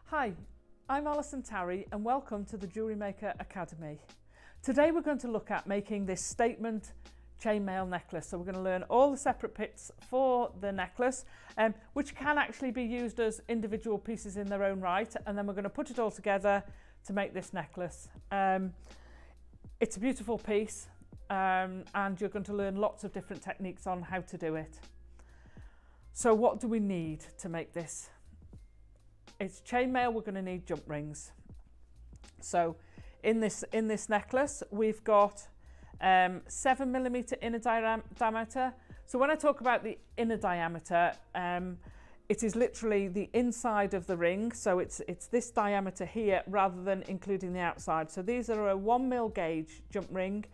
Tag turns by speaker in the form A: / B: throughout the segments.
A: Hi, I'm Alison Tarry and welcome to the JewelleryMaker Academy. Today we're going to look at making this statement chainmail necklace. So we're going to learn all the separate bits for the necklace, which can actually be used as individual pieces in their own right, and then we're going to put it all together to make this necklace. It's a beautiful piece, and you're going to learn lots of different techniques on how to do it. So what do we need to make this? It's chainmail. We're going to need jump rings. So in this necklace we've got 7mm inner diameter. So when I talk about the inner diameter, it is literally the inside of the ring. So it's this diameter here rather than including the outside. So these are a 1mm gauge jump ring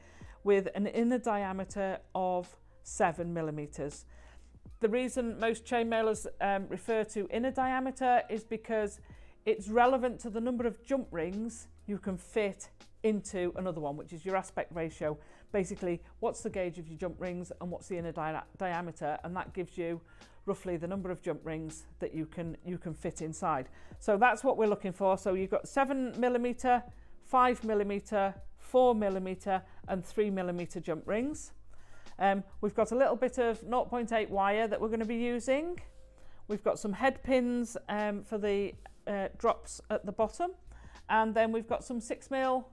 A: with an inner diameter of 7mm. The reason most chainmailers refer to inner diameter is because it's relevant to the number of jump rings you can fit into another one, which is your aspect ratio. Basically, what's the gauge of your jump rings and what's the inner diameter, and that gives you roughly the number of jump rings that you can fit inside. So that's what we're looking for. So you've got 7mm, 5mm, 4mm and 3mm jump rings. We've got a little bit of 0.8 wire that we're going to be using. We've got some head pins for the drops at the bottom, and then we've got some 6mm.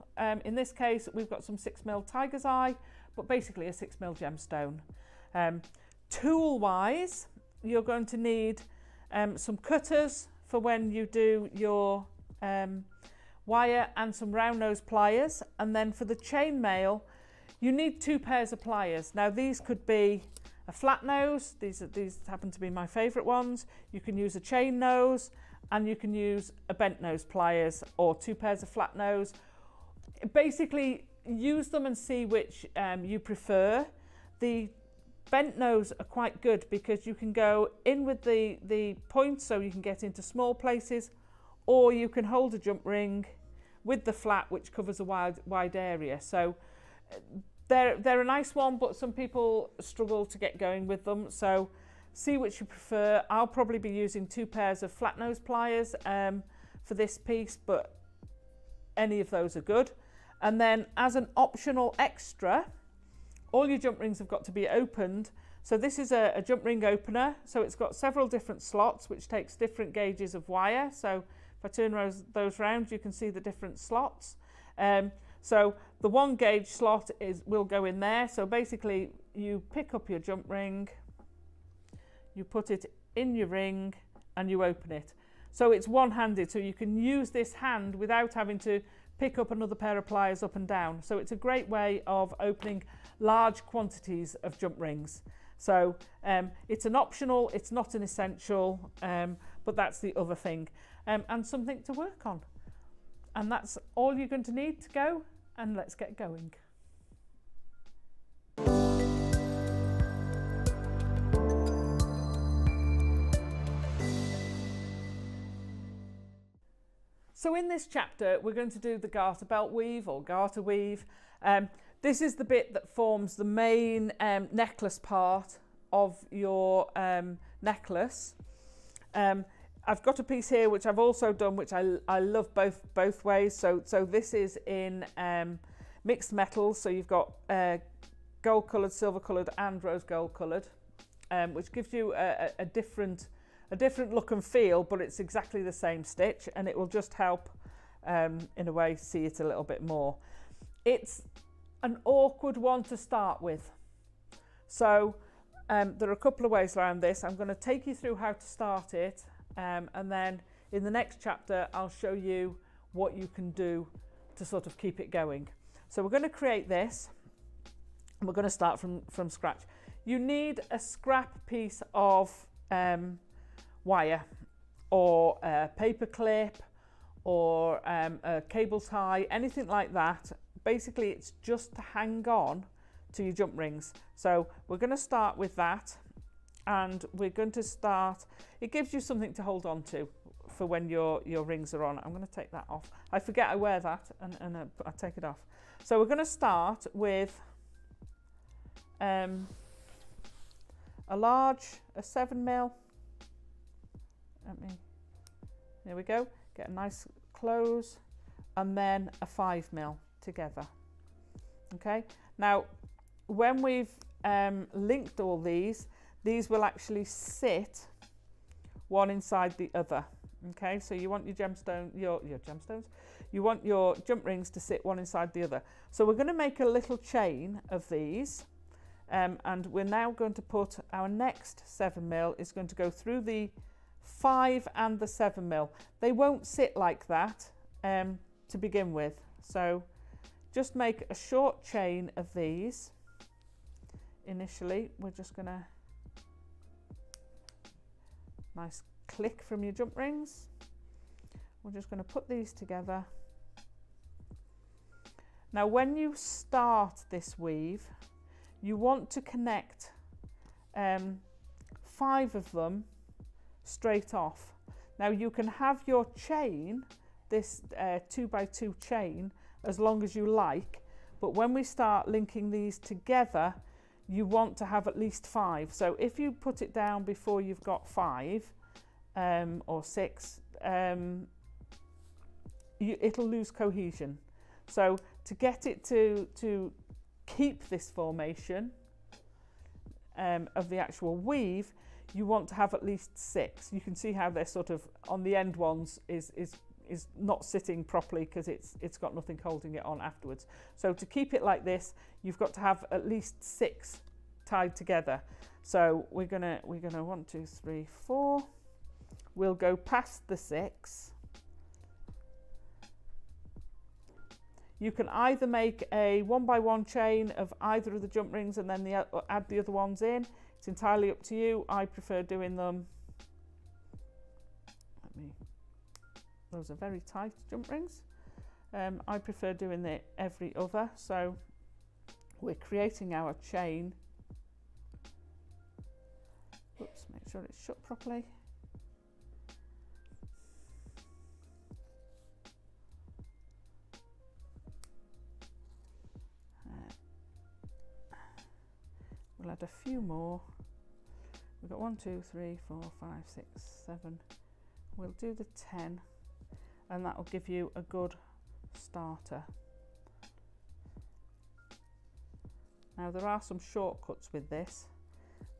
A: In this case we've got some 6mm tiger's eye, but basically a 6mm gemstone. Tool wise, you're going to need some cutters for when you do your wire, and some round nose pliers. And then for the chainmail you need 2 pairs of pliers. Now these could be a flat nose, these happen to be my favourite ones. You can use a chain nose, and you can use a bent nose pliers, or 2 pairs of flat nose. Basically use them and see which you prefer. The bent nose are quite good because you can go in with the point, so you can get into small places, or you can hold a jump ring with the flat, which covers a wide area. So they're a nice one, but some people struggle to get going with them. So see which you prefer. I'll probably be using 2 pairs of flat nose pliers for this piece, but any of those are good. And then as an optional extra, all your jump rings have got to be opened. So this is a jump ring opener. So it's got several different slots, which takes different gauges of wire. So if I turn those round, you can see the different slots. So the 1 gauge slot will go in there. So basically you pick up your jump ring, you put it in your ring and you open it. So it's one-handed, so you can use this hand without having to pick up another pair of pliers up and down. So it's a great way of opening large quantities of jump rings. So it's an optional, it's not an essential, but that's the other thing, and something to work on. And that's all you're going to need to go, and let's get going. So in this chapter we're going to do the garter belt weave, or garter weave. This is the bit that forms the main necklace part of your necklace. I've got a piece here which I've also done, which I love both ways. So this is in mixed metals. So you've got gold coloured, silver coloured and rose gold coloured, which gives you a different look and feel, but it's exactly the same stitch, and it will just help in a way see it a little bit more. It's an awkward one to start with. So there are a couple of ways around this. I'm going to take you through how to start it. And then in the next chapter I'll show you what you can do to sort of keep it going. So we're going to create this, and we're going to start from scratch. You need a scrap piece of wire, or a paper clip, or a cable tie, anything like that. Basically it's just to hang on to your jump rings. So we're going to start with that. And we're going to start, it gives you something to hold on to for when your rings are on. I'm going to take that off. I forget I wear that, and I take it off. So we're going to start with a 7mm. There we go. get a nice close, and then a 5mm together. Okay, now when we've linked all these will actually sit one inside the other. Okay, so you want your gemstone, your gemstones, you want your jump rings to sit one inside the other. So we're going to make a little chain of these, and we're now going to put our next 7mm is going to go through the 5 and the 7mm. They won't sit like that to begin with, so just make a short chain of these. Initially, we're just going to nice click from your jump rings. We're just going to put these together. Now when you start this weave, you want to connect 5 of them straight off. Now you can have your chain, this 2x2 chain, as long as you like, but when we start linking these together, you want to have at least 5. So if you put it down before you've got 5 or 6, it'll lose cohesion. So to get it to keep this formation of the actual weave, you want to have at least 6. You can see how they're sort of on the end ones is not sitting properly because it's got nothing holding it on afterwards. So to keep it like this, you've got to have at least 6 tied together. So we're gonna 1, 2, 3, 4. We'll go past the 6. You can either make a 1x1 chain of either of the jump rings and then add the other ones in. It's entirely up to you. I prefer doing them. Those are very tight jump rings. I prefer doing it every other. So we're creating our chain. Oops, make sure it's shut properly. We'll add a few more. We've got 1, 2, 3, 4, 5, 6, 7. We'll do the 10, and that will give you a good starter. Now there are some shortcuts with this,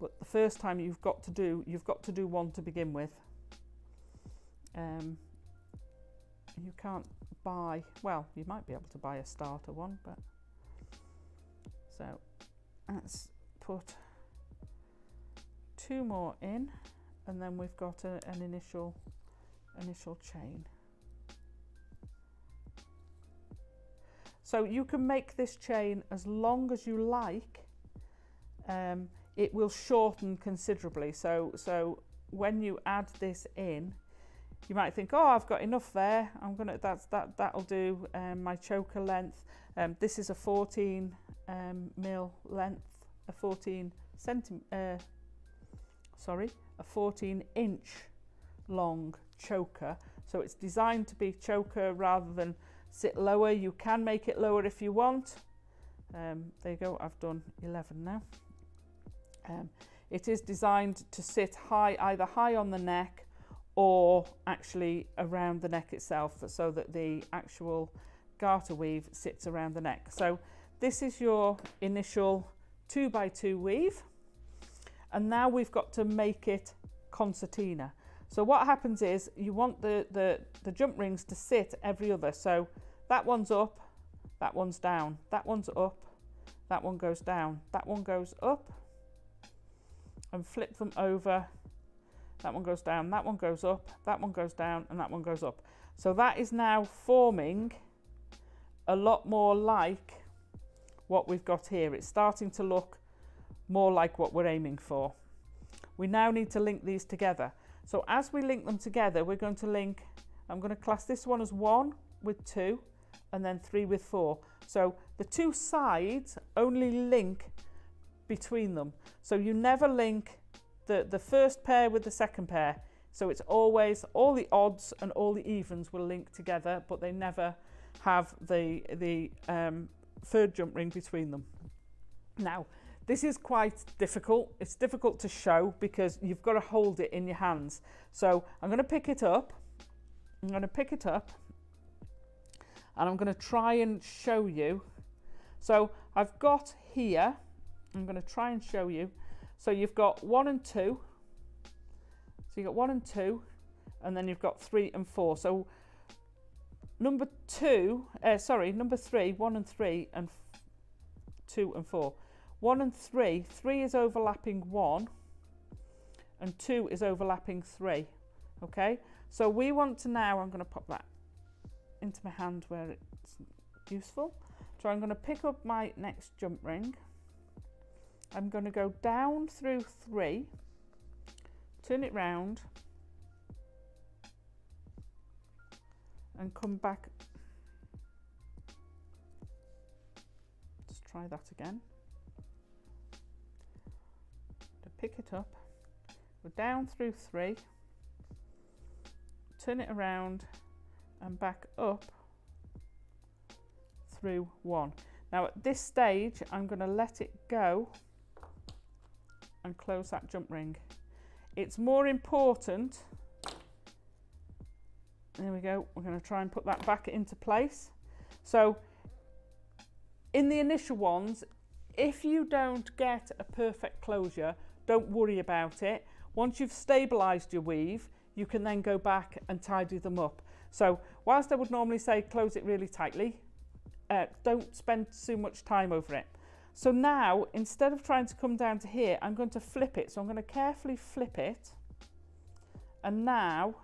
A: but the first time you've got to do one to begin with. You can't buy, well, you might be able to buy a starter one, but so let's put 2 more in, and then we've got an initial chain. So you can make this chain as long as you like. It will shorten considerably. So when you add this in, you might think, oh, I've got enough there. That'll do my choker length. This is a 14 mil length, a 14 inch long choker. So it's designed to be choker rather than sit lower. You can make it lower if you want. There you go, I've done 11 now. It is designed to sit high, either high on the neck or actually around the neck itself, so that the actual garter weave sits around the neck. So this is your initial 2x2 weave, and now we've got to make it concertina. So what happens is you want the jump rings to sit every other. So that one's up, that one's down, that one's up, that one goes down, that one goes up, and flip them over. That one goes down, that one goes up, that one goes down, and that one goes up. So that is now forming a lot more like what we've got here. It's starting to look more like what we're aiming for. We now need to link these together. So as we link them together, we're going to link, I'm going to class this one as 1 with 2, and then 3 with 4. So the 2 sides only link between them. So you never link the first pair with the second pair. So it's always, all the odds and all the evens will link together, but they never have the third jump ring between them. Now, this is quite difficult. It's difficult to show because you've got to hold it in your hands. So I'm going to pick it up, I'm going to pick it up and I'm going to try and show you. So I've got here, I'm going to try and show you. So you've got 1 and 2. So you've got 1 and 2, and then you've got 3 and 4. So number 3, 1 and 3, and 2 and 4. 1 and 3, 3 is overlapping 1, and 2 is overlapping 3. Okay, so we want to now, I'm going to pop that into my hand where it's useful. So I'm going to pick up my next jump ring. I'm going to go down through 3, turn it round, and come back. Let's try that again. To pick it up, go down through 3, turn it around, and back up through 1. Now at this stage, I'm going to let it go and close that jump ring. It's more important, there we go, we're going to try and put that back into place. So in the initial ones, if you don't get a perfect closure, don't worry about it. Once you've stabilized your weave, you can then go back and tidy them up. So whilst I would normally say close it really tightly, don't spend too much time over it. So now, instead of trying to come down to here, I'm going to flip it. So I'm going to carefully flip it. And now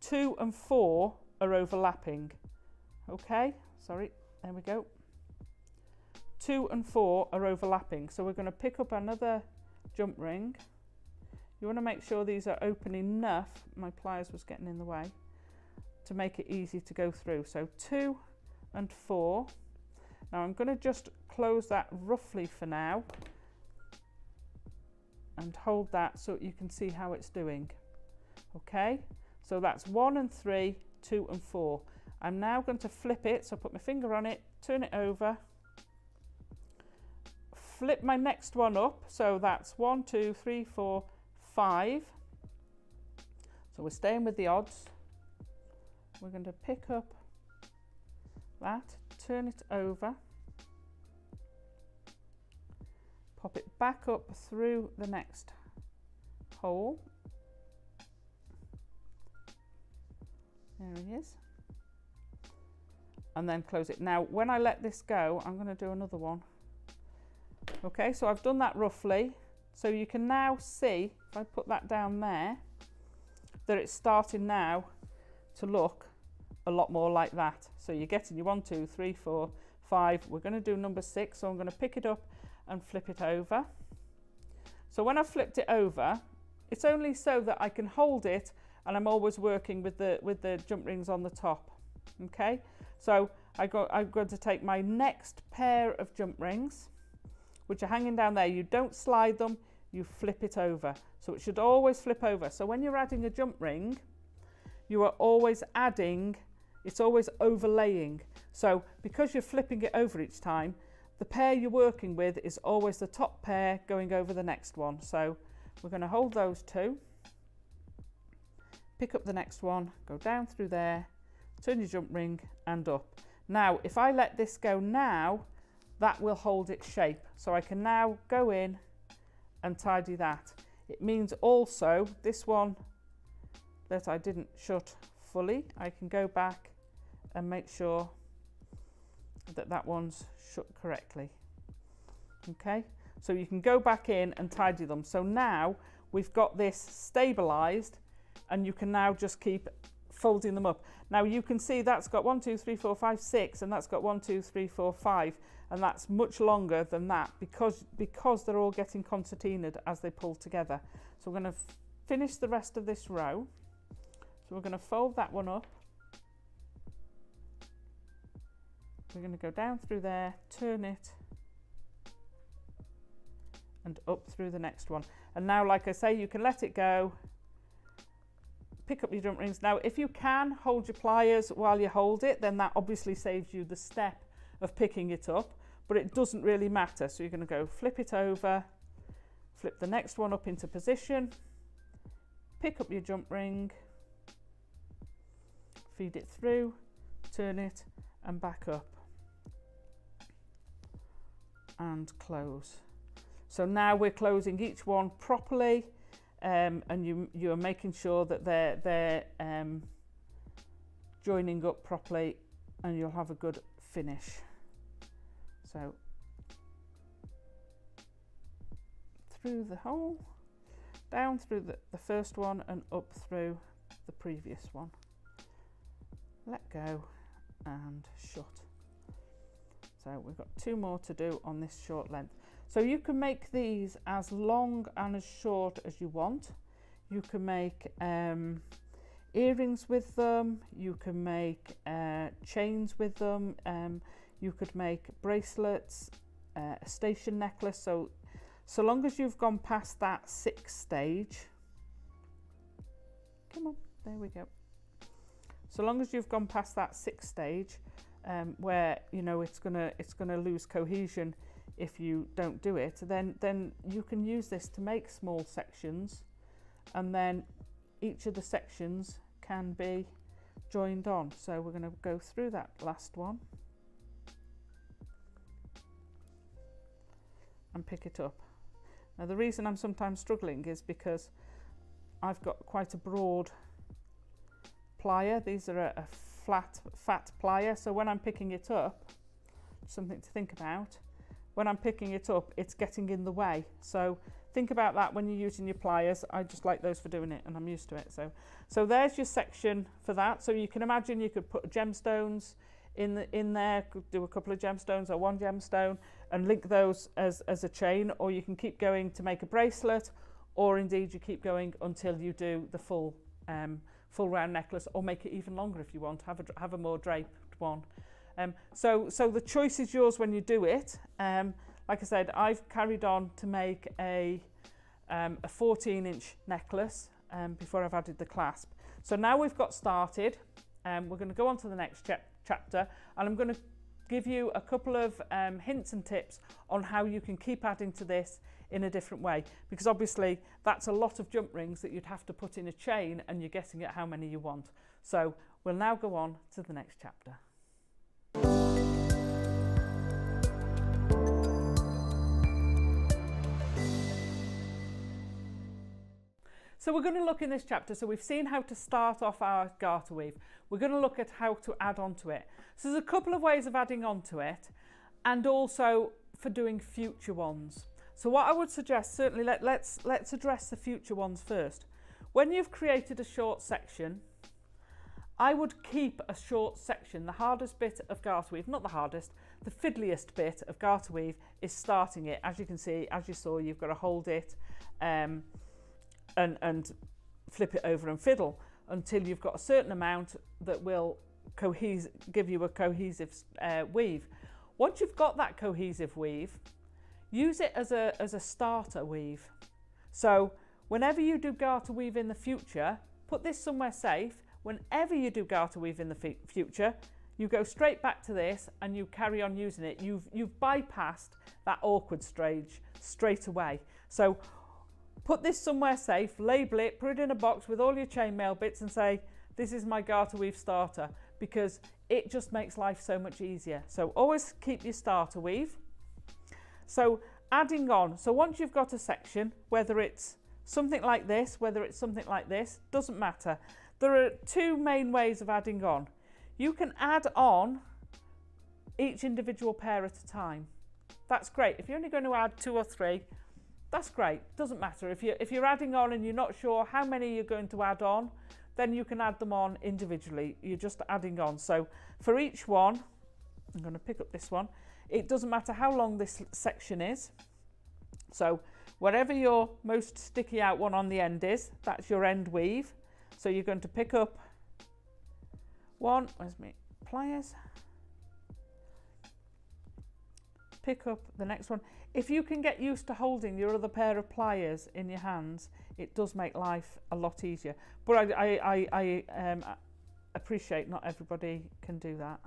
A: 2 and 4 are overlapping. Okay, sorry, there we go. 2 and 4 are overlapping. So we're going to pick up another jump ring. You want to make sure these are open enough, my pliers was getting in the way, to make it easy to go through. So 2 and 4. Now I'm going to just close that roughly for now and hold that so you can see how it's doing. Okay, so that's 1 and 3, 2 and 4. I'm now going to flip it, so put my finger on it, turn it over, flip my next one up, so that's 1, 2, 3, 4, 5. So we're staying with the odds. We're going to pick up that, turn it over, pop it back up through the next hole. There he is. And then close it. Now, when I let this go, I'm going to do another one. Okay, so I've done that roughly. So you can now see, if I put that down there, that it's starting now to look a lot more like that. So you're getting your 1, 2, 3, 4, 5. We're going to do number 6. So I'm going to pick it up and flip it over. So when I've flipped it over, it's only so that I can hold it, and I'm always working with the jump rings on the top. Okay, so I'm going to take my next pair of jump rings, which are hanging down there. You don't slide them, you flip it over. So it should always flip over. So when you're adding a jump ring, you are always adding, it's always overlaying. So because you're flipping it over each time, the pair you're working with is always the top pair going over the next one. So we're going to hold those two, pick up the next one, go down through there, turn your jump ring and up. Now, if I let this go now, that will hold its shape. So I can now go in and tidy that. It means also this one that I didn't shut fully, I can go back and make sure that that one's shut correctly. Okay, so you can go back in and tidy them. So now we've got this stabilized, and you can now just keep folding them up. Now you can see that's got 1, 2, 3, 4, 5, 6, and that's got 1, 2, 3, 4, 5, and that's much longer than that because they're all getting concertinaed as they pull together. So we're going to finish the rest of this row. So we're going to fold that one up. We're going to go down through there, turn it, and up through the next one. And now, like I say, you can let it go, pick up your jump rings. Now, if you can hold your pliers while you hold it, then that obviously saves you the step of picking it up, but it doesn't really matter. So you're going to go flip it over, flip the next one up into position, pick up your jump ring, feed it through, turn it and back up and close. So now we're closing each one properly, and you are making sure that they're joining up properly, and you'll have a good finish. So through the hole, down through the first one and up through the previous one. Let go and shut. So we've got 2 more to do on this short length. So you can make these as long and as short as you want. You can make earrings with them, you can make chains with them, you could make bracelets, a station necklace. So long as you've gone past that 6th stage, come on, there we go. So long as you've gone past that 6th stage, where you know it's gonna lose cohesion if you don't do it, then you can use this to make small sections, and then each of the sections can be joined on. So we're going to go through that last one and pick it up. Now the reason I'm sometimes struggling is because I've got quite a broad plier. These are a fat plier, so when I'm picking it up, something to think about, when I'm picking it up, it's getting in the way. So think about that when you're using your pliers. I just like those for doing it, and I'm used to it. So there's your section for that. So you can imagine you could put gemstones in there, could do a couple of gemstones or 1 gemstone and link those as a chain, or you can keep going to make a bracelet, or indeed you keep going until you do the full round necklace, or make it even longer if you want, have a more draped one. So the choice is yours when you do it. Like I said, I've carried on to make a 14-inch necklace before I've added the clasp. So now we've got started, we're going to go on to the next chapter, and I'm going to give you a couple of hints and tips on how you can keep adding to this in a different way, because obviously that's a lot of jump rings that you'd have to put in a chain, and you're guessing at how many you want. So we'll now go on to the next chapter. So we're going to look in this chapter, so we've seen how to start off our garter weave. We're going to look at how to add on to it. So there's a couple of ways of adding on to it, and also for doing future ones. So what I would suggest, certainly let's address the future ones first. When you've created a short section, I would keep a short section. The hardest bit of garter weave, not the hardest, the fiddliest bit of garter weave is starting it. As you can see, as you saw, you've got to hold it and flip it over and fiddle until you've got a certain amount that will give you a cohesive weave. Once you've got that cohesive weave, use it as a starter weave. So whenever you do garter weave in the future, put this somewhere safe. Whenever you do garter weave in the future, you go straight back to this and you carry on using it. You've bypassed that awkward stage straight away. So put this somewhere safe, label it, put it in a box with all your chainmail bits and say, this is my garter weave starter, because it just makes life so much easier. So always keep your starter weave. So adding on, so once you've got a section, whether it's something like this, whether it's something like this, doesn't matter. There are 2 main ways of adding on. You can add on each individual pair at a time. That's great. If you're only going to add 2 or 3, that's great. Doesn't matter. If you're adding on and you're not sure how many you're going to add on, then you can add them on individually. You're just adding on. So for each one, I'm going to pick up this one. It doesn't matter how long this section is. So wherever your most sticky out one on the end is, that's your end weave. So you're going to pick up one, where's my pliers? Pick up the next one. If you can get used to holding your other pair of pliers in your hands, it does make life a lot easier. But I appreciate not everybody can do that.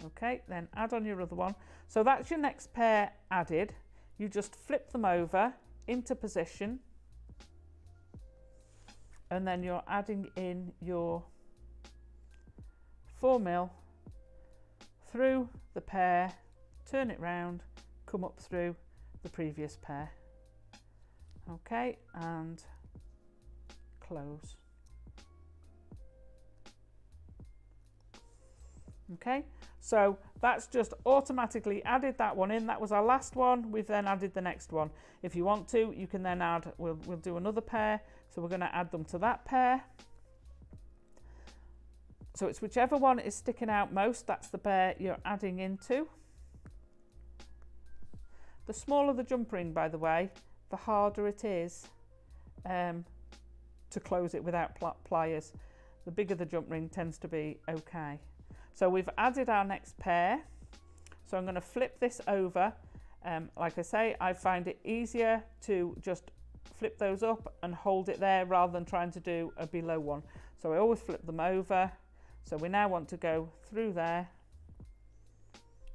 A: Okay, then add on your other one. So that's your next pair added. You just flip them over into position, and then you're adding in your 4 mil through the pair, turn it round, come up through the previous pair. Okay, and close. Okay, so that's just automatically added that one in. That was our last one. We've then added the next one. If you want to, you can then add, we'll do another pair. So we're going to add them to that pair. So it's whichever one is sticking out most, that's the pair you're adding into. The smaller the jump ring, by the way, the harder it is to close it without pliers. The bigger the jump ring tends to be okay. So we've added our next pair. So I'm going to flip this over. Like I say, I find it easier to just flip those up and hold it there rather than trying to do a below one. So I always flip them over. So we now want to go through there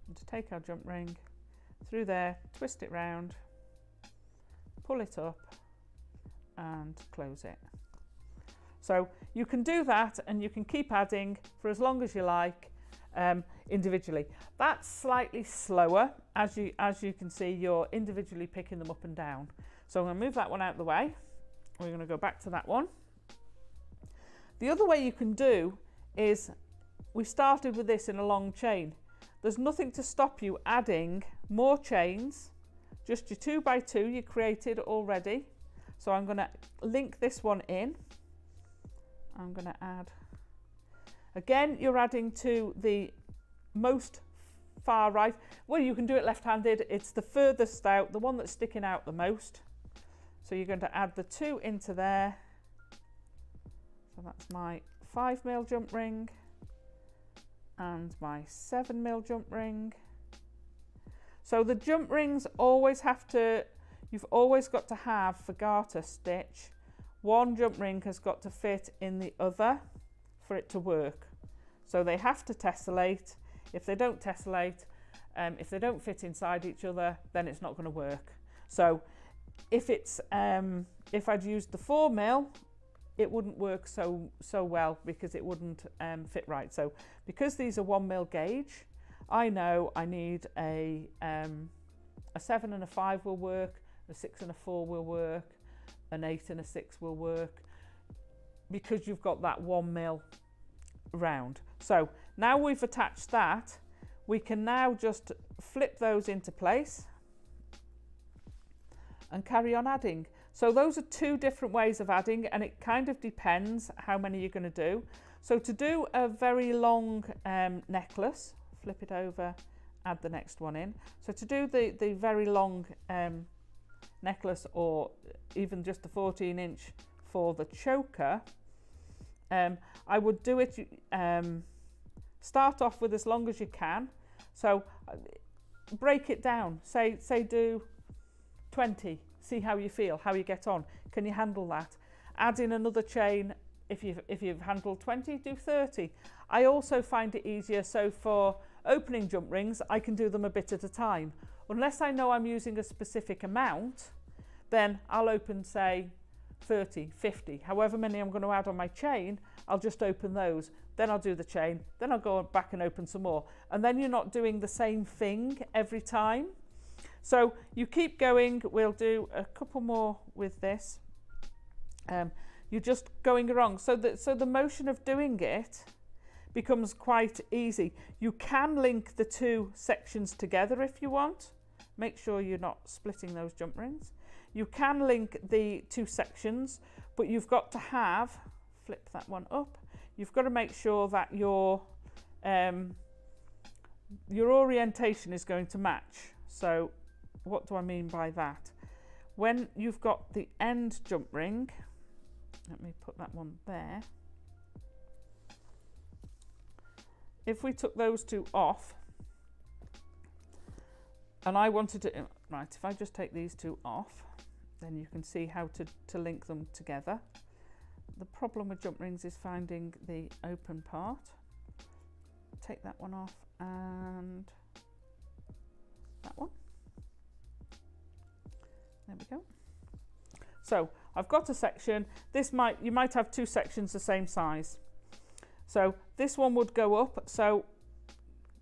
A: and to take our jump ring through there, twist it round, pull it up and close it. So you can do that and you can keep adding for as long as you like individually. That's slightly slower. As you can see, you're individually picking them up and down. So I'm going to move that one out of the way. We're going to go back to that one. The other way you can do is, we started with this in a long chain. There's nothing to stop you adding more chains, just your 2 by 2 you created already. So I'm going to link this one in. I'm going to add, again, you're adding to the most far right. Well, you can do it left-handed. It's the furthest out, the one that's sticking out the most. So you're going to add the 2 into there. So that's my 5 mil jump ring and my 7 mil jump ring. So the jump rings always have to, you've always got to have, for garter stitch, one jump ring has got to fit in the other for it to work. So they have to tessellate. If they don't tessellate, if they don't fit inside each other, then it's not going to work. So if it's if I'd used the 4 mil, it wouldn't work so well because it wouldn't fit right. So because these are 1 mil gauge, I know I need a 7 and a 5 will work, a 6 and a 4 will work, an 8 and a 6 will work, because you've got that 1 mil round. So now we've attached that, we can now just flip those into place and carry on adding. So those are 2 different ways of adding, and it kind of depends how many you're going to do. So to do a very long necklace, flip it over, add the next one in. So to do the very long necklace, or even just the 14-inch for the choker, I would do it, start off with as long as you can. So break it down, say do 20, see how you feel, how you get on. Can you handle that? Add in another chain. If you've handled 20, do 30. I also find it easier, so for opening jump rings, I can do them a bit at a time. Unless I know I'm using a specific amount, then I'll open, say, 30, 50, however many I'm going to add on my chain, I'll just open those. Then I'll do the chain, then I'll go back and open some more. And then you're not doing the same thing every time. So you keep going. We'll do a couple more with this. You're just going along. So the motion of doing it becomes quite easy. You can link the 2 sections together if you want. Make sure you're not splitting those jump rings. You can link the 2 sections, but you've got to have, flip that one up, you've got to make sure that your orientation is going to match. So what do I mean by that? When you've got the end jump ring, let me put that one there. If we took those 2 off, and I wanted to, right, if I just take these 2 off, then you can see how to link them together. The problem with jump rings is finding the open part. Take that one off and that one. There we go. So I've got a section. You might have 2 sections the same size. So this one would go up. So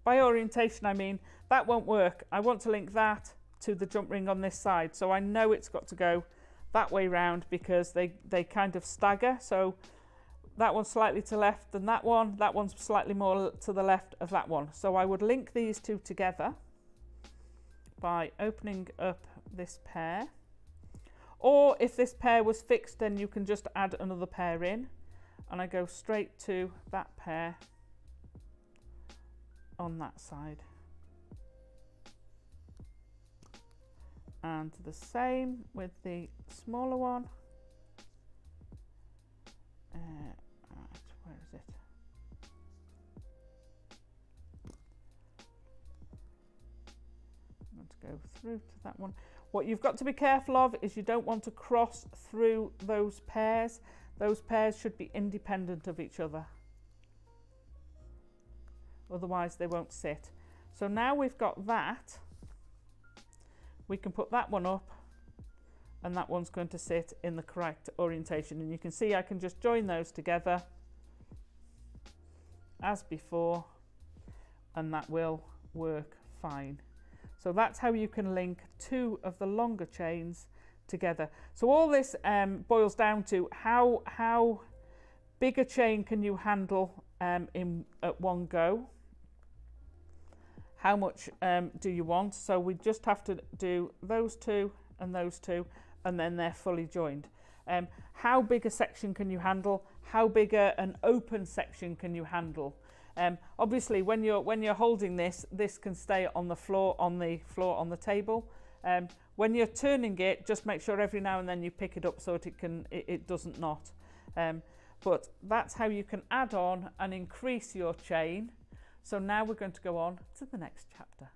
A: by orientation, I mean that won't work. I want to link that to the jump ring on this side. So I know it's got to go that way round because they kind of stagger. So that one's slightly to left than that one's slightly more to the left of that one. So I would link these two together by opening up this pair. Or if this pair was fixed, then you can just add another pair in. And I go straight to that pair on that side. And the same with the smaller one. Where is it? I'm going to go through to that one. What you've got to be careful of is you don't want to cross through those pairs. Those pairs should be independent of each other. Otherwise they won't sit. So now we've got that. We can put that one up and that one's going to sit in the correct orientation. And you can see I can just join those together as before and that will work fine. So that's how you can link two of the longer chains together. So all this boils down to how big a chain can you handle at one go. How much do you want? So we just have to do those two and then they're fully joined. How big a section can you handle? How big an open section can you handle? Obviously, when you're holding this can stay on the floor on the table. When you're turning it, just make sure every now and then you pick it up so it doesn't knot. But that's how you can add on and increase your chain. So now we're going to go on to the next chapter.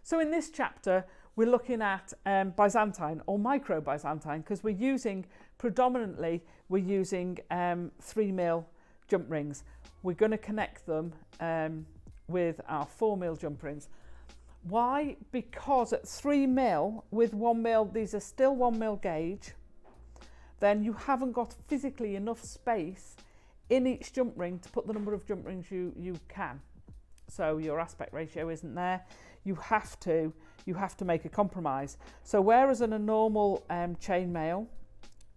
A: So in this chapter, we're looking at Byzantine or Micro-Byzantine because predominantly we're using 3mm jump rings. We're going to connect them with our 4mm jump rings. Why? Because at 3mm with 1mm, these are still 1mm gauge, then you haven't got physically enough space in each jump ring to put the number of jump rings you can. So your aspect ratio isn't there. You have to make a compromise. So whereas in a normal chainmail,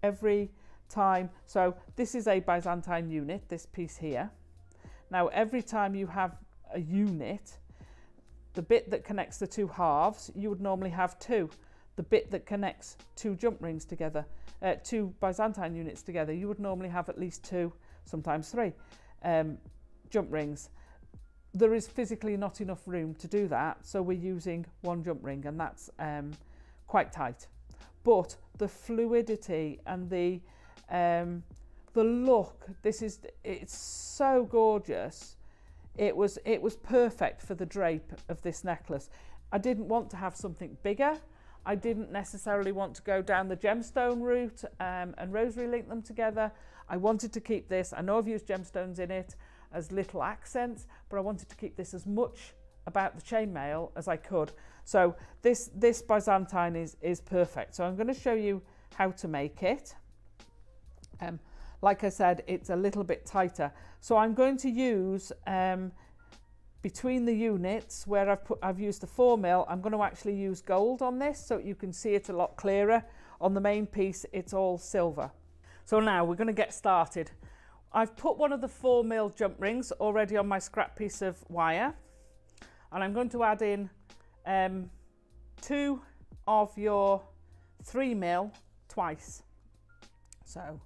A: every time, so this is a Byzantine unit, this piece here. Now every time you have a unit, the bit that connects the two halves, you would normally have two. The bit that connects two jump rings together, two Byzantine units together, you would normally have at least two, sometimes three jump rings. There is physically not enough room to do that, so we're using one jump ring, and that's quite tight. But the fluidity and the look, it's so gorgeous. It was perfect for the drape of this necklace. I didn't want to have something bigger. I didn't necessarily want to go down the gemstone route and rosary link them together. I wanted to keep this. I know I've used gemstones in it as little accents, but I wanted to keep this as much about the chainmail as I could. So this Byzantine is perfect. So I'm going to show you how to make it. Like I said, it's a little bit tighter. So I'm going to use between the units where I've used the 4mm, I'm going to actually use gold on this so you can see it a lot clearer. On the main piece, it's all silver. So now we're going to get started. I've put one of the 4mm jump rings already on my scrap piece of wire, and I'm going to add in two of your 3mm twice. So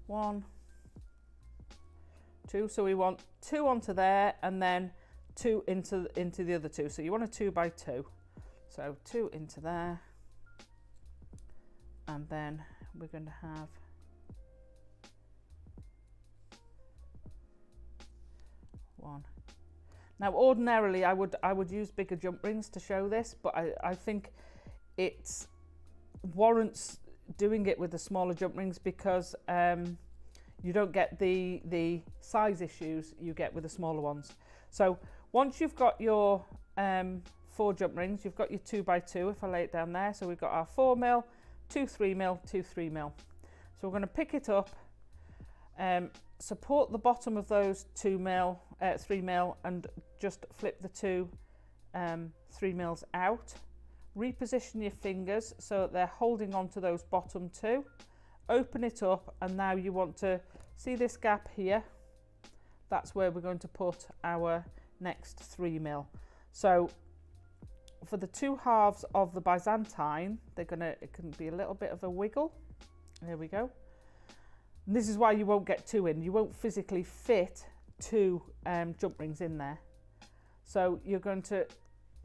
A: 1, 2, so we want 2 onto there and then 2 into the other two. So you want a 2 by 2. So 2 into there, and then we're going to have one. Now ordinarily I would use bigger jump rings to show this, but I think it warrants doing it with the smaller jump rings because you don't get the size issues you get with the smaller ones. So once you've got your 4 jump rings. You've got your 2x2 if I lay it down there. So we've got our 4mm, 2 3mm, 2 3mm. So we're going to pick it up, support the bottom of those 3mm and just flip the 2 3mm out. Reposition your fingers so that they're holding on to those bottom 2. Open it up, and now you want to see this gap here. That's where we're going to put our next 3mm. So for the 2 halves of the Byzantine, it can be a little bit of a wiggle. There we go. And this is why you won't get 2 in. You won't physically fit 2 jump rings in there. So you're going to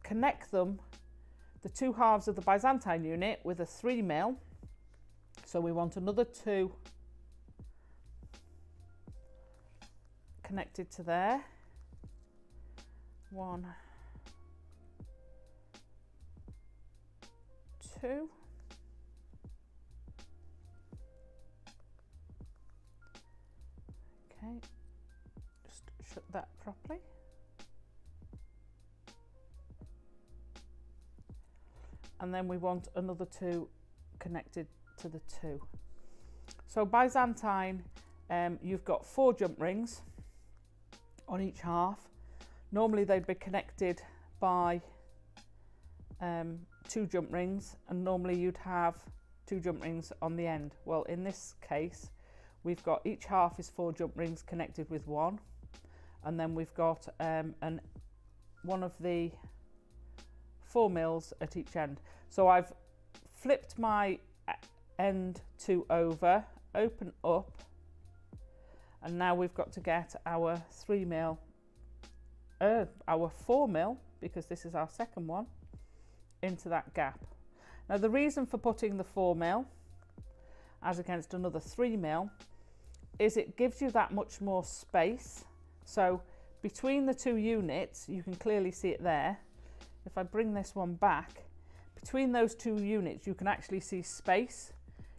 A: connect them, the 2 halves of the Byzantine unit, with a 3mm. So we want another 2 connected to there. 1, 2. Okay, just shut that properly. And then we want another 2 connected to the 2. So Byzantine, you've got 4 jump rings on each half. Normally they'd be connected by 2 jump rings, and normally you'd have 2 jump rings on the end. Well, in this case, we've got each half is 4 jump rings connected with 1, and then we've got one of the 4mm at each end. So I've flipped my end 2 over, open up, and now we've got to get our 3mm, our 4mm, because this is our second one, into that gap. Now the reason for putting the 4mm as against another 3mm is it gives you that much more space. So between the 2 units, you can clearly see it there. If I bring this one back, between those 2 units you can actually see space.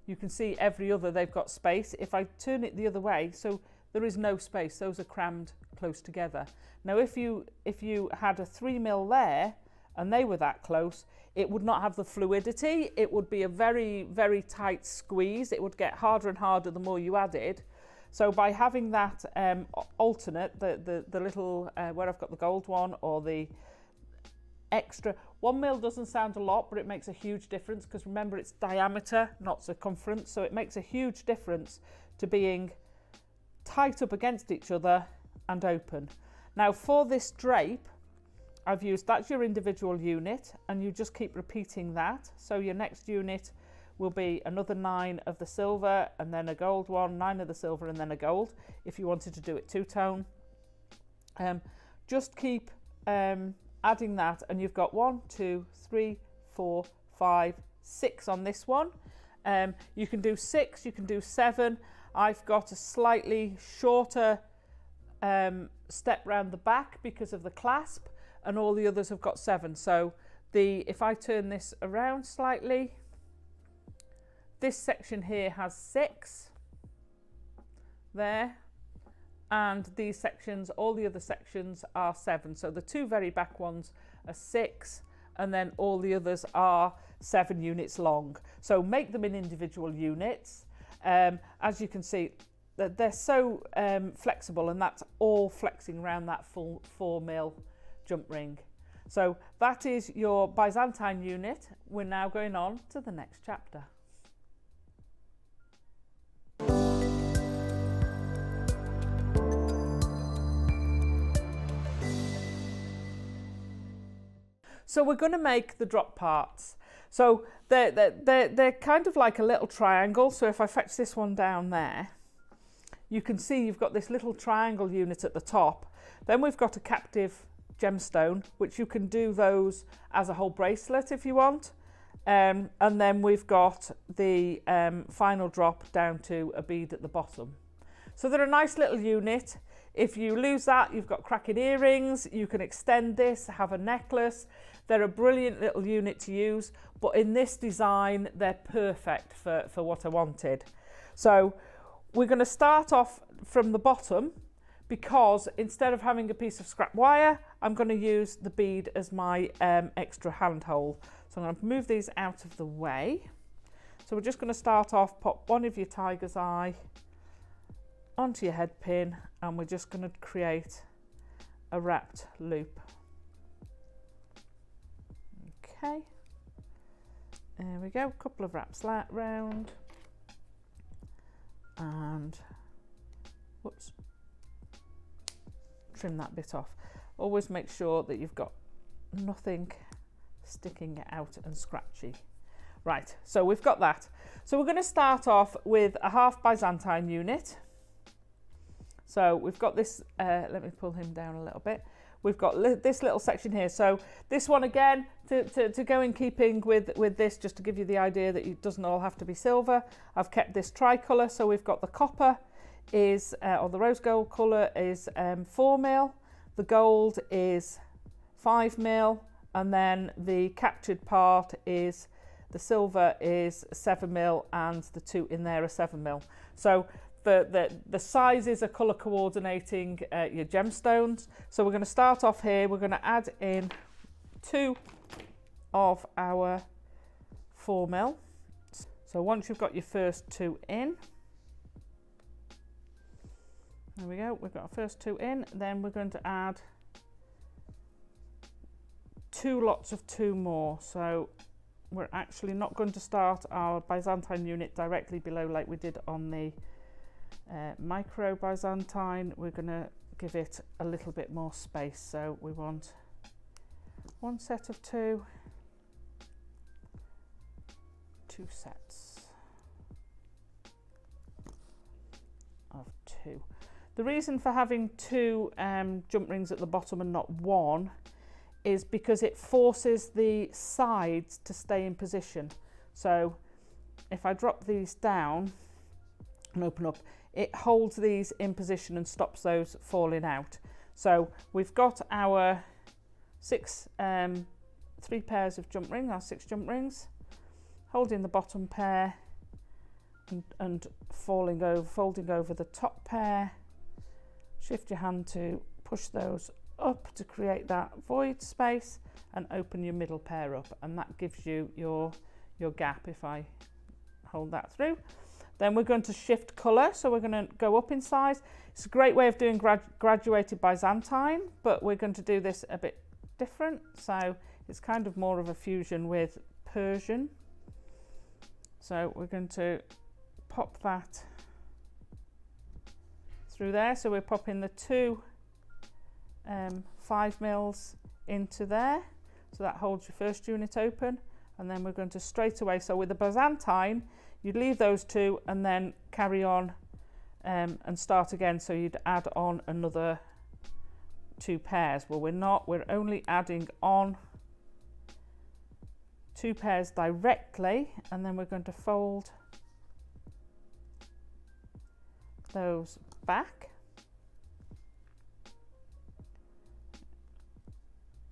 A: You can see every other, they've got space. If I turn it the other way, so there is no space, those are crammed close together. Now if you had a 3mm there and they were that close, it would not have the fluidity. It would be a very, very tight squeeze. It would get harder and harder the more you added. So by having that alternate, the little, where I've got the gold one or the extra, 1mm doesn't sound a lot, but it makes a huge difference, because remember it's diameter, not circumference. So it makes a huge difference to being tight up against each other and open. Now for this drape, I've used, that's your individual unit, and you just keep repeating that. So your next unit will be another 9 of the silver and then a gold one, 9 of the silver and then a gold, if you wanted to do it 2-tone. Just keep adding that, and you've got 1, 2, 3, 4, 5, 6 on this one. You can do 6, you can do 7. I've got a slightly shorter step round the back because of the clasp, and all the others have got 7. So if I turn this around slightly, this section here has 6 there, and these sections, all the other sections are 7. So the 2 very back ones are 6, and then all the others are 7 units long. So make them in individual units. As you can see, they're so flexible, and that's all flexing around that full 4mm jump ring. So that is your Byzantine unit. We're now going on to the next chapter. So we're going to make the drop parts. So they're kind of like a little triangle. So if I fetch this one down there, you can see you've got this little triangle unit at the top. Then we've got a captive gemstone, which you can do those as a whole bracelet if you want. And then we've got the final drop down to a bead at the bottom. So they're a nice little unit. If you lose that, you've got cracking earrings. You can extend this, have a necklace. They're a brilliant little unit to use, but in this design, they're perfect for what I wanted. So we're going to start off from the bottom, because instead of having a piece of scrap wire, I'm going to use the bead as my extra handhold. So I'm going to move these out of the way. So we're just going to start off, pop one of your tiger's eye onto your head pin, and we're just going to create a wrapped loop. Okay, there we go, a couple of wraps round, and whoops, trim that bit off. Always make sure that you've got nothing sticking out and scratchy. Right, so we've got that. So we're going to start off with a half Byzantine unit. So we've got this, let me pull him down a little bit. We've got this little section here. So this one again, to go in keeping with this, just to give you the idea that it doesn't all have to be silver, I've kept this tricolour. So we've got the copper is, or the rose gold colour is 4mm, the gold is 5mm, and then the captured part is, the silver is 7mm, and the two in there are 7mm. So the sizes are colour coordinating your gemstones. So we're going to start off here. We're going to add in 2 of our 4mm. So once you've got your first 2 in, there we go, we've got our first 2 in, then we're going to add 2 lots of 2 more. So we're actually not going to start our Byzantine unit directly below like we did on the Micro-Byzantine. We're going to give it a little bit more space. So we want 1 set of 2, 2 sets of 2. The reason for having 2 jump rings at the bottom and not 1 is because it forces the sides to stay in position. So if I drop these down and open up, it holds these in position and stops those falling out. So we've got our 3 pairs of jump rings, our 6 jump rings, holding the bottom pair and folding over the top pair. Shift your hand to push those up to create that void space and open your middle pair up, and that gives you your gap. If I hold that through, then we're going to shift colour, so we're going to go up in size. It's a great way of doing graduated Byzantine, but we're going to do this a bit different, so it's kind of more of a fusion with Persian. So we're going to pop that through there. So we're popping the 2 5mm into there, so that holds your first unit open, and then we're going to straight away, so with the Byzantine you'd leave those 2 and then carry on and start again, so you'd add on another 2 pairs. Well, we're not, we're only adding on 2 pairs directly, and then we're going to fold those back.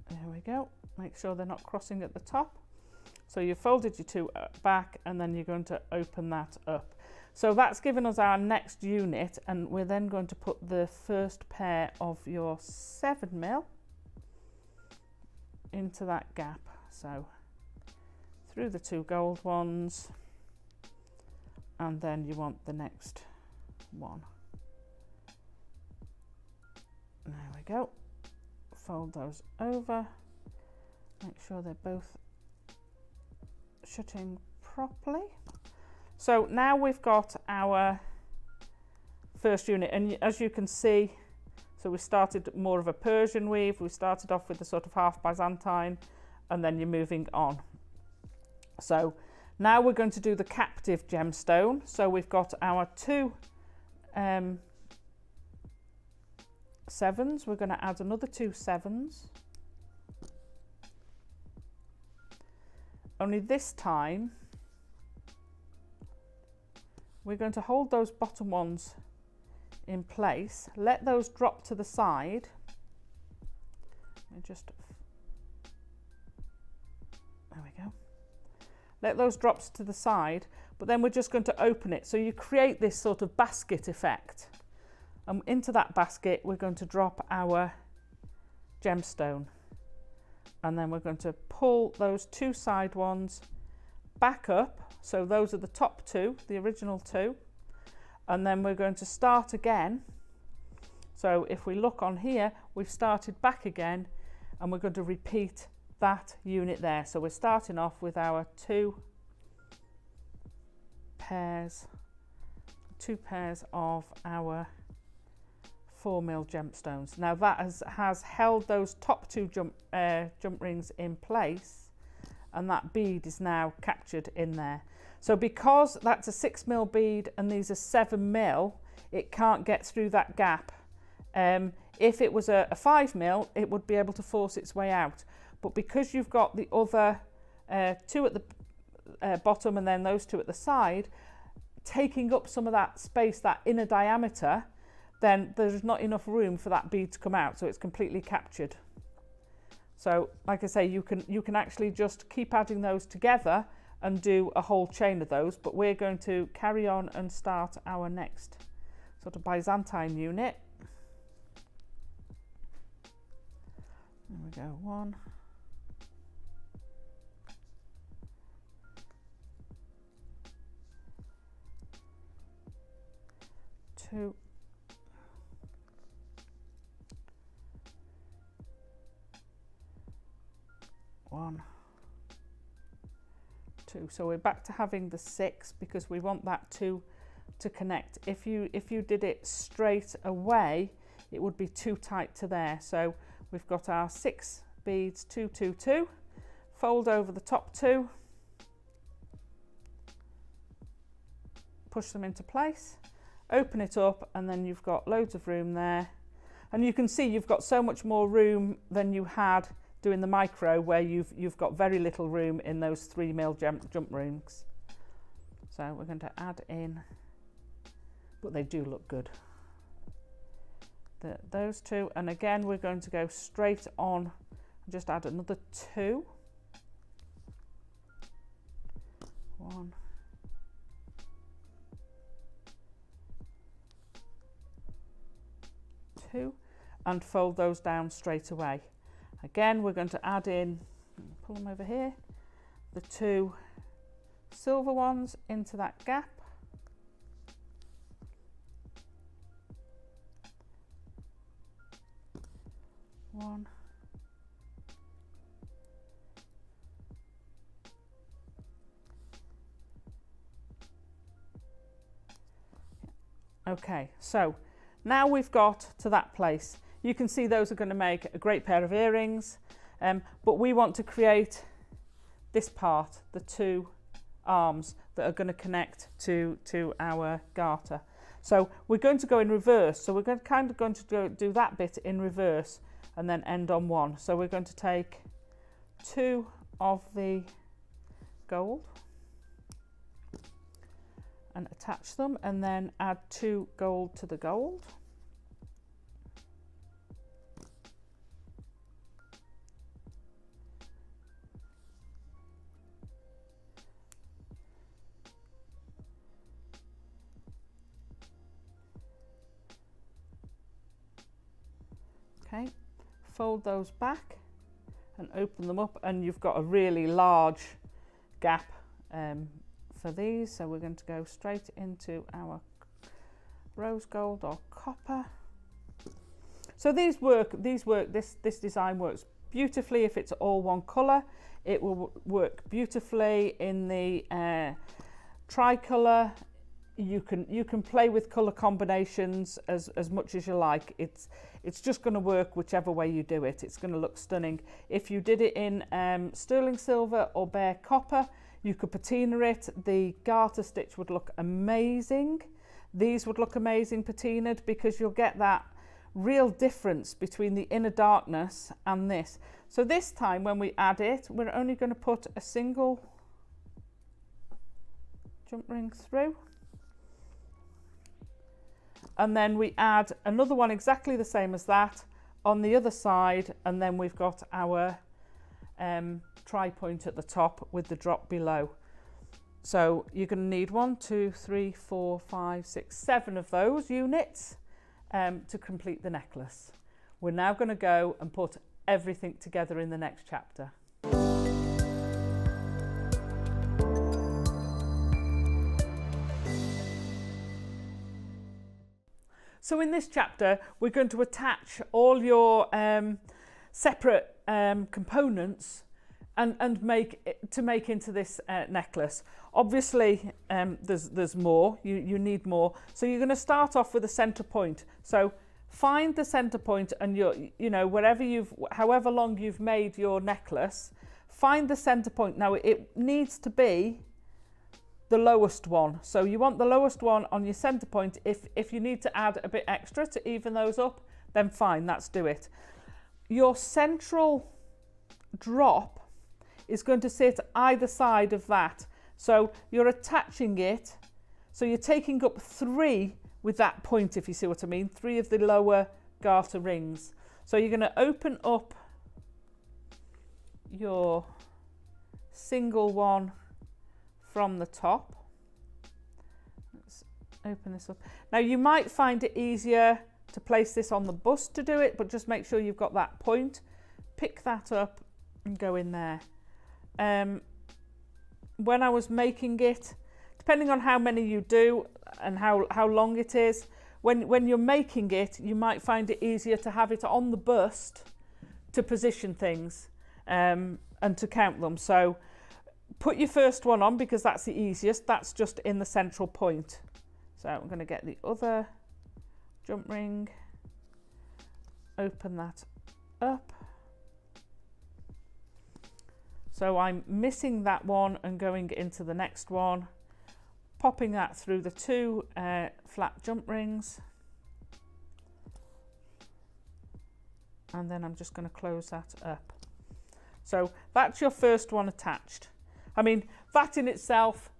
A: There we go. Make sure they're not crossing at the top. So you've folded your 2 back, and then you're going to open that up. So that's given us our next unit, and we're then going to put the first pair of your 7mm into that gap. So through the 2 gold ones, and then you want the next one. There we go. Fold those over, make sure they're both shutting properly. So now we've got our first unit, and as you can see, so we started more of a Persian weave. We started off with the sort of half Byzantine, and then you're moving on. So now we're going to do the captive gemstone. So we've got our 2 7s. We're going to add another 2 7s. Only this time we're going to hold those bottom ones in place, let those drop to the side, and just, there we go, let those drops to the side, but then we're just going to open it, so you create this sort of basket effect. And into that basket we're going to drop our gemstone, and then we're going to pull those two side ones back up. So those are the top two, the original two, and then we're going to start again. So if we look on here, we've started back again, and we're going to repeat that unit there. So we're starting off with our two pairs of our 4mm gemstones. Now that has held those top two jump rings in place, and that bead is now captured in there. So because that's a 6mm bead and these are 7mm, it can't get through that gap. If it was a 5mm, it would be able to force its way out. But because you've got the other two at the bottom and then those two at the side, taking up some of that space, that inner diameter, then there's not enough room for that bead to come out, so it's completely captured. So like I say, you can actually just keep adding those together and do a whole chain of those, but we're going to carry on and start our next sort of Byzantine unit. There we go, 1, 2, 1, 2. So we're back to having the 6 because we want that 2 to connect. If you did it straight away, it would be too tight to there. So we've got our 6 beads, 2, 2, 2, fold over the top 2, push them into place, open it up, and then you've got loads of room there. And you can see you've got so much more room than you had doing the micro, where you've got very little room in those 3mm jump rings. So we're going to add in, but they do look good, those two, and again we're going to go straight on and just add another 2. 1, 2, and fold those down straight away. Again, we're going to add in, pull them over here, the 2 silver ones into that gap. One. Okay, so now we've got to that place. You can see those are going to make a great pair of earrings, but we want to create this part, the 2 arms that are going to connect to our garter. So we're going to go in reverse. So we're going to do that bit in reverse and then end on 1. So we're going to take 2 of the gold and attach them, and then add 2 gold to the gold. Okay, fold those back and open them up, and you've got a really large gap for these. So we're going to go straight into our rose gold or copper. So this design works beautifully if it's all one colour. It will work beautifully in the tricolour. You can play with colour combinations as much as you like. It's just going to work whichever way you do it. It's going to look stunning. If you did it in sterling silver or bare copper, you could patina it. The garter stitch would look amazing. These would look amazing patinaed, because you'll get that real difference between the inner darkness and this. So this time when we add it, we're only going to put a single jump ring through. And then we add another one exactly the same as that on the other side, and then we've got our tri-point at the top with the drop below. So you're going to need 1, 2, 3, 4, 5, 6, 7 of those units to complete the necklace. We're now going to go and put everything together in the next chapter. So in this chapter, we're going to attach all your separate components and make into this necklace. Obviously, there's more. You need more. So you're going to start off with a center point. So find the center point, and however long you've made your necklace, find the center point. Now it needs to be the lowest one. So you want the lowest one on your center point. If you need to add a bit extra to even those up, then fine, let's do it. Your central drop is going to sit either side of that. So you're attaching it, so you're taking up 3 with that point, if you see what I mean, 3 of the lower garter rings. So you're going to open up your single one from the top. Let's open this up. Now you might find it easier to place this on the bust to do it, but just make sure you've got that point. Pick that up and go in there. When I was making it, depending on how many you do and how long it is, when you're making it, you might find it easier to have it on the bust to position things and to count them. So put your first one on because that's the easiest. That's just in the central point. So I'm going to get the other jump ring, open that up. So I'm missing that one and going into the next one, popping that through the 2 flat jump rings. And then I'm just going to close that up. So that's your first one attached. I mean, that in itself,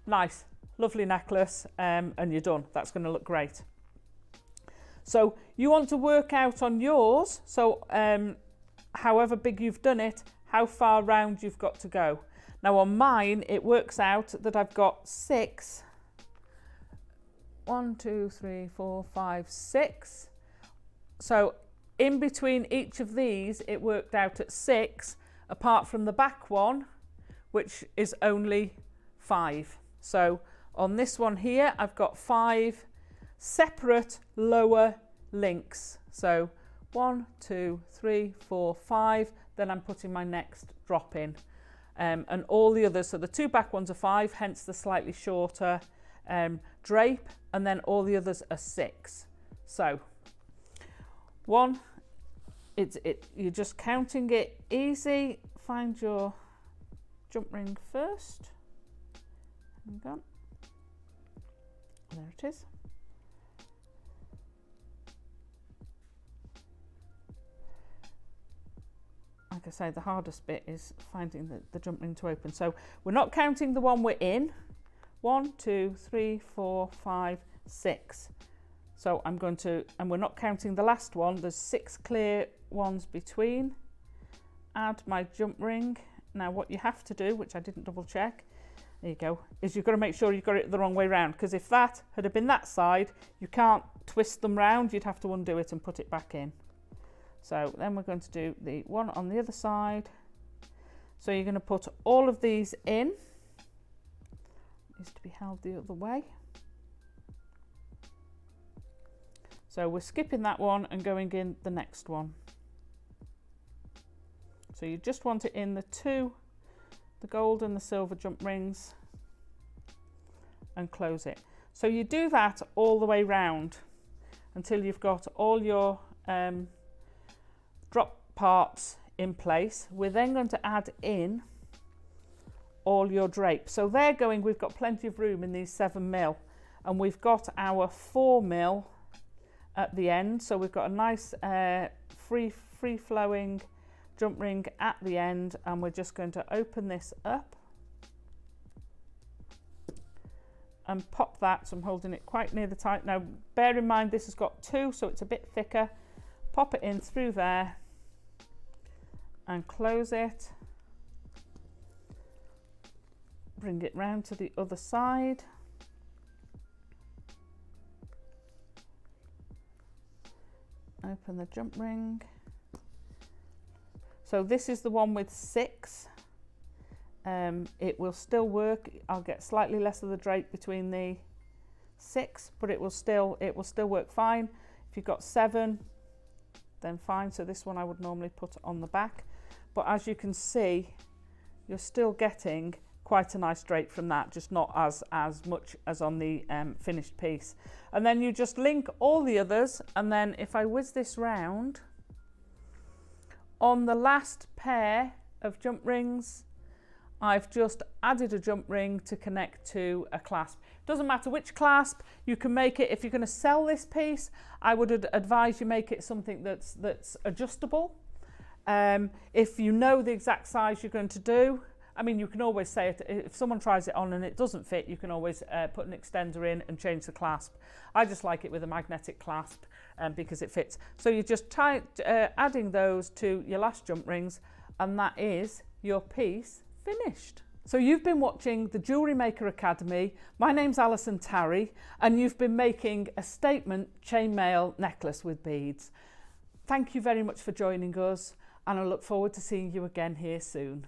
A: nice, lovely necklace, and you're done. That's going to look great. So you want to work out on yours, so however big you've done it, how far round you've got to go. Now on mine, it works out that I've got 6. 1, 2, 3, 4, 5, 6. So in between each of these, it worked out at 6, apart from the back one, which is only 5. So on this one here, I've got 5 separate lower links. So 1, 2, 3, 4, 5. Then I'm putting my next drop in. And all the others, so the 2 back ones are 5, hence the slightly shorter drape, and then all the others are 6. So you're just counting it easy. Find your jump ring first. Hang on. There it is. Like I say, the hardest bit is finding the jump ring to open. So we're not counting the one we're in. 1, 2, 3, 4, 5, 6. So I'm going to, and we're not counting the last one. There's 6 clear ones between. Add my jump ring. Now what you have to do, which I didn't double check, there you go, is you've got to make sure you've got it the wrong way round, because if that had been that side, you can't twist them round. You'd have to undo it and put it back in. So then we're going to do the one on the other side. So you're going to put all of these in. It needs to be held the other way. So we're skipping that one and going in the next one. So you just want it in the 2, the gold and the silver jump rings, and close it. So you do that all the way round until you've got all your drop parts in place. We're then going to add in all your drape. So they're going, we've got plenty of room in these 7mm, and we've got our 4mm at the end. So we've got a nice free flowing jump ring at the end, and we're just going to open this up and pop that. So I'm holding it quite near the tight. Now bear in mind this has got 2, so it's a bit thicker. Pop it in through there and close it. Bring it round to the other side. Open the jump ring, So this is the one with 6. It will still work. I'll get slightly less of the drape between the 6, but it will still work fine. If you've got 7, then fine. So this one I would normally put on the back, but as you can see, you're still getting quite a nice drape from that, just not as much as on the finished piece. And then you just link all the others, and then if I whiz this round, on the last pair of jump rings, I've just added a jump ring to connect to a clasp. Doesn't matter which clasp, you can make it. If you're going to sell this piece, I would advise you make it something that's adjustable. If you know the exact size you're going to do, I mean, you can always say it, if someone tries it on and it doesn't fit, you can always put an extender in and change the clasp. I just like it with a magnetic clasp because it fits. So you're just adding those to your last jump rings, and that is your piece finished. So you've been watching the Jewellery Maker Academy. My name's Alison Tarry, and you've been making a statement chainmail necklace with beads. Thank you very much for joining us, and I look forward to seeing you again here soon.